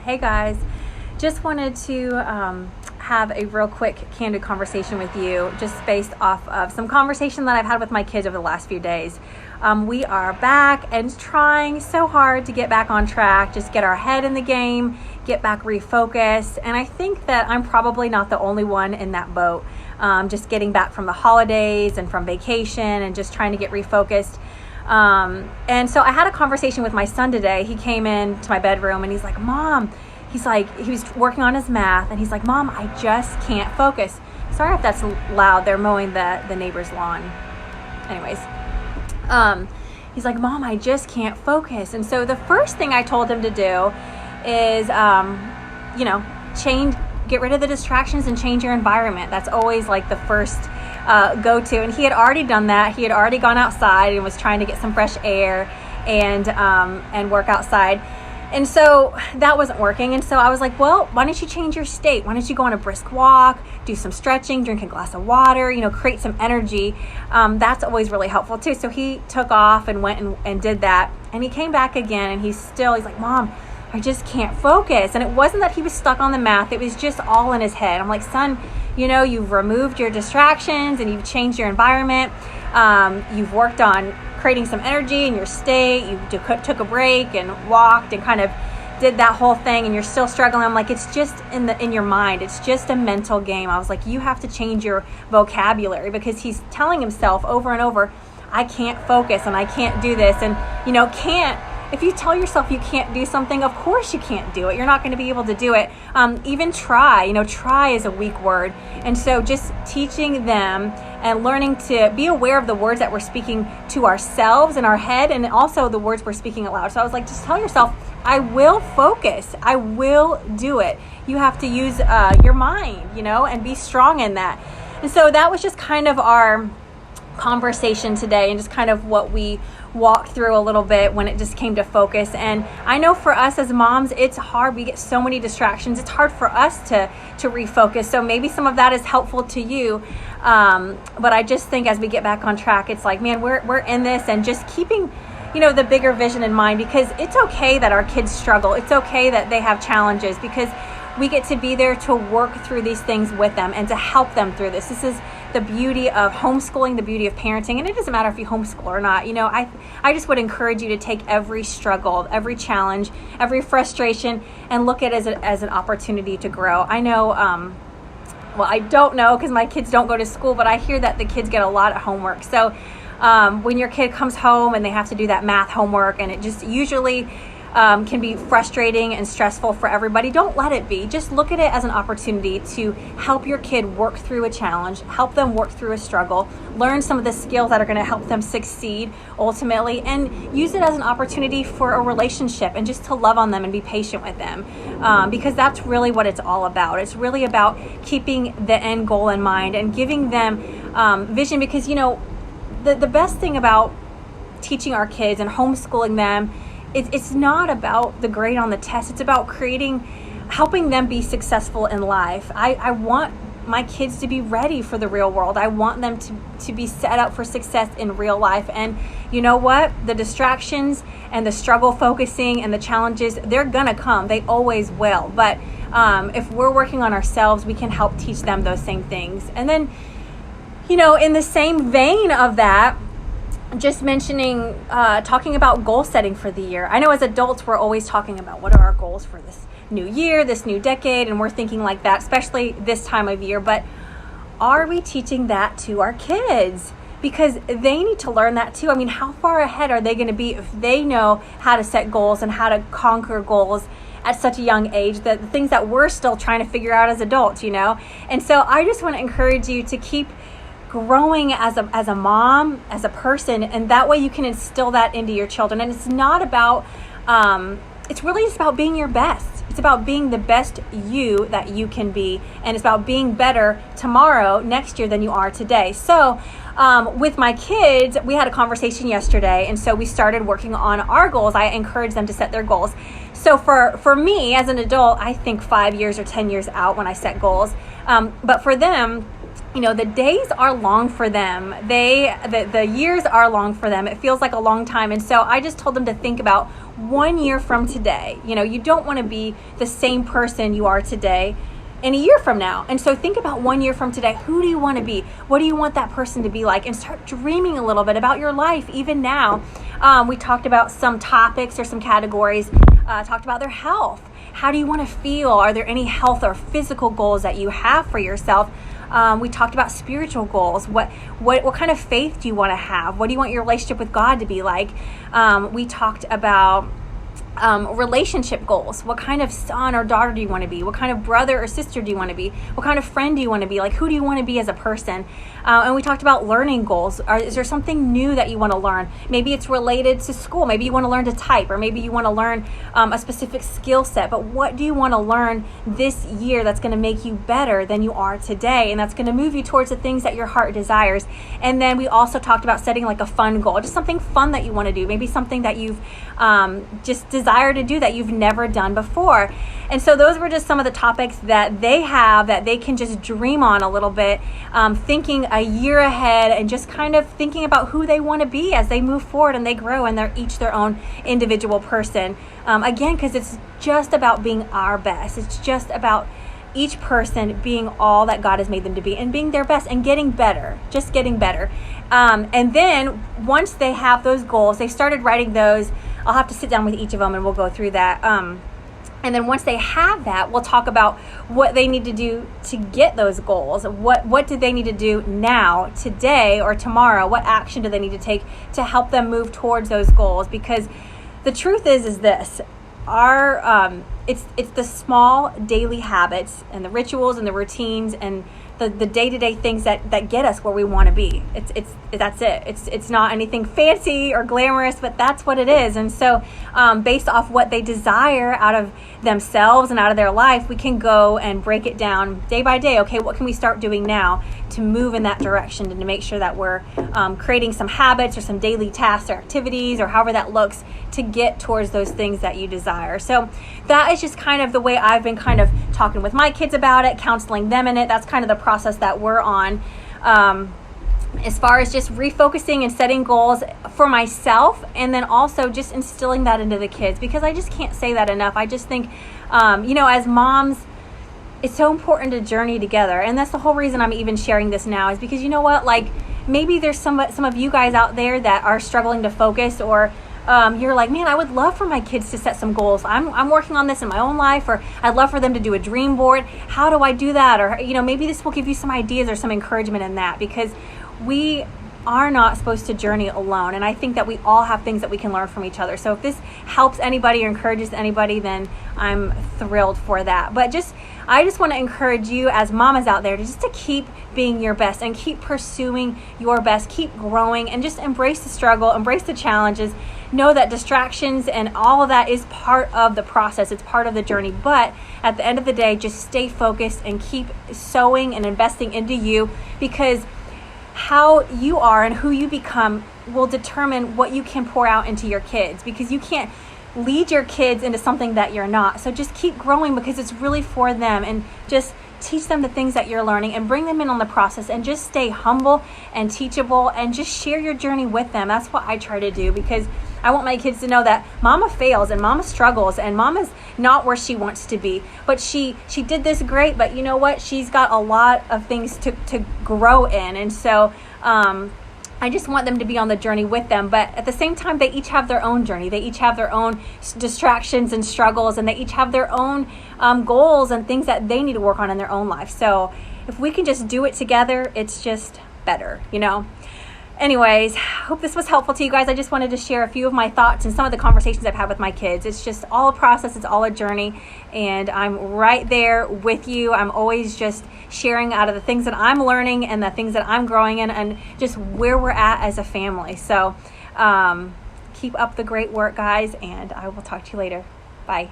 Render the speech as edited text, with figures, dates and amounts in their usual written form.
Hey guys, just wanted to have a real quick candid conversation with you, just based off of some conversation that I've had with my kids over the last few days. We are back and trying so hard to get back on track, just get our head in the game, get back refocused. And I think that I'm probably not the only one in that boat, just getting back from the holidays and from vacation and just trying to get refocused. And so I had a conversation with my son today. He came into my bedroom and he's like, Mom, he was working on his math and he's like, Mom, I just can't focus. Sorry if that's loud. They're mowing the neighbor's lawn. Anyways, he's like, Mom, I just can't focus. And so the first thing I told him to do is, get rid of the distractions and change your environment. That's always like the first go-to. And he had already done that. He had already gone outside and was trying to get some fresh air and work outside. And so that wasn't working. And so I was like, well, why don't you change your state? Why don't you go on a brisk walk, do some stretching, drink a glass of water, create some energy. That's always really helpful too. So he took off and went and did that. And he came back again and he's like, Mom, I just can't focus. And it wasn't that he was stuck on the math. It was just all in his head. I'm like, son, you've removed your distractions and you've changed your environment. You've worked on creating some energy in your state. You took a break and walked and kind of did that whole thing and you're still struggling. I'm like, it's just in your mind. It's just a mental game. I was like, you have to change your vocabulary, because he's telling himself over and over, I can't focus and I can't do this. And, if you tell yourself you can't do something, of course you can't do it. You're not going to be able to do it. Even try, try is a weak word. And so just teaching them and learning to be aware of the words that we're speaking to ourselves in our head, and also the words we're speaking aloud. So I was like, just tell yourself, I will focus. I will do it. You have to use your mind, and be strong in that. And so that was just kind of our conversation today, and just kind of what we walked through a little bit when it just came to focus. And I know for us as moms, it's hard. We get so many distractions. It's hard for us to refocus. So maybe some of that is helpful to you. But I just think as we get back on track, it's like, man, we're in this, and just keeping the bigger vision in mind, because it's okay that our kids struggle. It's okay that they have challenges, because we get to be there to work through these things with them and to help them through this. This is the beauty of homeschooling, the beauty of parenting. And it doesn't matter if you homeschool or not. I just would encourage you to take every struggle, every challenge, every frustration, and look at it as an opportunity to grow. I know, I don't know, because my kids don't go to school, but I hear that the kids get a lot of homework. So when your kid comes home and they have to do that math homework, and it just usually can be frustrating and stressful for everybody, don't let it be. Just look at it as an opportunity to help your kid work through a challenge, help them work through a struggle, learn some of the skills that are going to help them succeed ultimately, and use it as an opportunity for a relationship and just to love on them and be patient with them, because that's really what it's all about. It's really about keeping the end goal in mind and giving them vision, because the best thing about teaching our kids and homeschooling them, it's not about the grade on the test. It's about helping them be successful in life. I want my kids to be ready for the real world. I want them to be set up for success in real life. And you know what? The distractions and the struggle focusing and the challenges, they're gonna come. They always will. But if we're working on ourselves, we can help teach them those same things. And then, in the same vein of that, just mentioning, talking about goal setting for the year. I know as adults, we're always talking about what are our goals for this new year, this new decade, and we're thinking like that, especially this time of year. But are we teaching that to our kids? Because they need to learn that too. I mean, how far ahead are they going to be if they know how to set goals and how to conquer goals at such a young age, the things that we're still trying to figure out as adults, And so I just want to encourage you to keep growing as a mom, as a person, and that way you can instill that into your children. And it's not about, it's really just about being your best. It's about being the best you that you can be, and it's about being better tomorrow, next year, than you are today. So with my kids, we had a conversation yesterday, and so we started working on our goals. I encouraged them to set their goals. So for me as an adult, I think 5 years or 10 years out when I set goals. But for them, the days are long for them. The years are long for them. It feels like a long time. And so I just told them to think about 1 year from today. You don't want to be the same person you are today in a year from now. And so think about 1 year from today. Who do you want to be? What do you want that person to be like? And start dreaming a little bit about your life, even now. We talked about some topics or some categories, talked about their health. How do you want to feel? Are there any health or physical goals that you have for yourself? We talked about spiritual goals. What kind of faith do you want to have? What do you want your relationship with God to be like? We talked about relationship goals. What kind of son or daughter do you want to be? What kind of brother or sister do you want to be? What kind of friend do you want to be? Like, who do you want to be as a person? And we talked about learning goals. Is there something new that you want to learn? Maybe it's related to school. Maybe you want to learn to type, or maybe you want to learn a specific skill set. But what do you want to learn this year that's going to make you better than you are today? And that's going to move you towards the things that your heart desires. And then we also talked about setting like a fun goal, just something fun that you want to do. Maybe something that you've just desire to do that you've never done before. And so those were just some of the topics that they have that they can just dream on a little bit, thinking a year ahead and just kind of thinking about who they want to be as they move forward and they grow and they're each their own individual person. Again, because it's just about being our best. It's just about each person being all that God has made them to be and being their best and getting better, just getting better. And then once they have those goals, they started writing those. I'll have to sit down with each of them and we'll go through that. And then once they have that, we'll talk about what they need to do to get those goals. What do they need to do now, today, or tomorrow? What action do they need to take to help them move towards those goals? Because the truth is this: it's the small daily habits and the rituals and the routines and the day-to-day things that get us where we want to be. That's it. It's not anything fancy or glamorous, but that's what it is. And so based off what they desire out of themselves and out of their life, we can go and break it down day by day. Okay, what can we start doing now to move in that direction and to make sure that we're creating some habits or some daily tasks or activities or however that looks to get towards those things that you desire. So that is just kind of the way I've been kind of talking with my kids about it, counseling them in it. That's kind of the process that we're on. As far as just refocusing and setting goals for myself, and then also just instilling that into the kids, because I just can't say that enough. I just think, as moms, it's so important to journey together. And that's the whole reason I'm even sharing this now, is because you know what, like maybe there's some of you guys out there that are struggling to focus, or you're like, man, I would love for my kids to set some goals. I'm working on this in my own life, or I'd love for them to do a dream board. How do I do that? Or, maybe this will give you some ideas or some encouragement in that, because we are not supposed to journey alone. And I think that we all have things that we can learn from each other. So if this helps anybody or encourages anybody, then I'm thrilled for that. But I just want to encourage you as mamas out there to keep being your best and keep pursuing your best, keep growing, and just embrace the struggle, embrace the challenges. Know that distractions and all of that is part of the process. It's part of the journey. But at the end of the day, just stay focused and keep sowing and investing into you, because how you are and who you become will determine what you can pour out into your kids, because you can't lead your kids into something that you're not. So just keep growing, because it's really for them, and just teach them the things that you're learning and bring them in on the process, and just stay humble and teachable and just share your journey with them. That's what I try to do, because I want my kids to know that mama fails and mama struggles and mama's not where she wants to be, but she did this great, but you know what? She's got a lot of things to grow in. And so I just want them to be on the journey with them. But at the same time, they each have their own journey. They each have their own distractions and struggles, and they each have their own goals and things that they need to work on in their own life. So if we can just do it together, it's just better, Anyways, hope this was helpful to you guys. I just wanted to share a few of my thoughts and some of the conversations I've had with my kids. It's just all a process. It's all a journey. And I'm right there with you. I'm always just sharing out of the things that I'm learning and the things that I'm growing in, and just where we're at as a family. So keep up the great work, guys. And I will talk to you later. Bye.